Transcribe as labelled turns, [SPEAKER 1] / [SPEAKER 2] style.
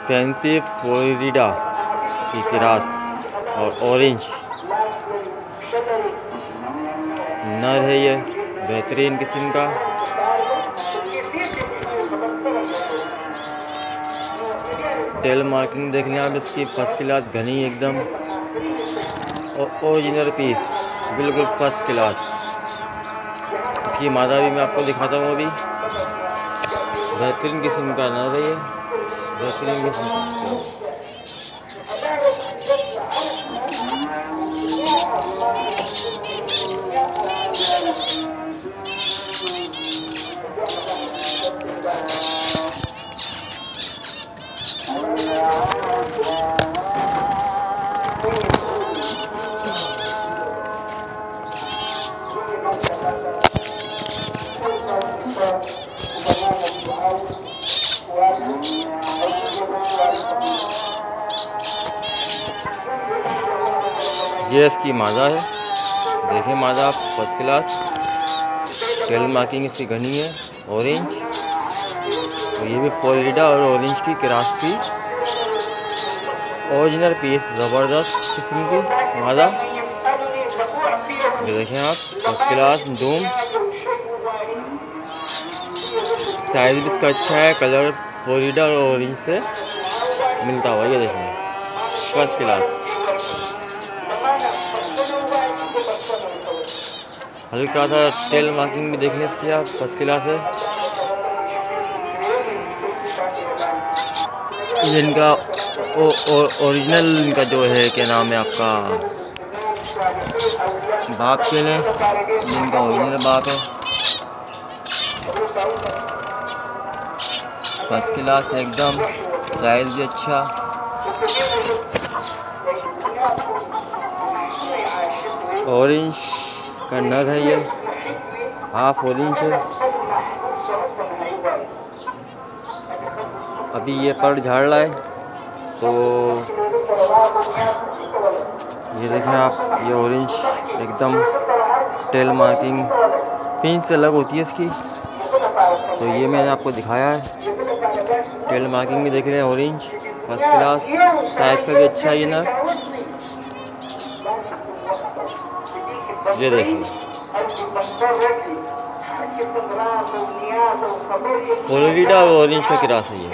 [SPEAKER 1] Fancy Florida की cross और orange नर है ये, बेहतरीन किस्म का। टेल मार्किंग देख लें आप इसकी, फर्स्ट क्लास घनी एकदम, और ओरिजिनल पीस बिल्कुल फर्स्ट क्लास। इसकी मादा भी मैं आपको दिखाता हूँ अभी। बेहतरीन किस्म का नर है ये, बेहतरीन किस्म का। ये इसकी मादा है, देखें मादा आप, फर्स्ट क्लास। टेल मार्किंग इसकी घनी है, ऑरेंज, और ये भी फ्लोरिडा और ऑरेंज की क्रॉस की ओरिजिनल पीस, ज़बरदस्त किस्म की मादा। ये देखें आप, फर्स्ट क्लास दूम, साइज भी इसका अच्छा है, कलर फ्लोरिडा और ऑरेंज से मिलता हुआ। ये देखें फर्स्ट क्लास, हल्का सा टेल मार्किंग भी देखने इसकी आप, फर्स्ट क्लास है। ये इनका ओरिजिनल इनका जो है, क्या नाम है आपका, बाप के लिए, ये इनका ओरिजिनल बाप है, फर्स्ट क्लास एकदम, साइज भी अच्छा। ऑरेंज का नर है ये, हाफ ऑरेंज है। अभी ये पर झाड़ रहा है, तो ये देखें आप, ये ऑरेंज एकदम, टेल मार्किंग पिंच से अलग होती है इसकी, तो ये मैंने आपको दिखाया है। टेल मार्किंग भी देख रहे हैं, ऑरेंज फर्स्ट क्लास, साइज का भी अच्छा है ये ना। ये देखिए फ्लोरिडा और ऑरेंज का क्रॉस है ये।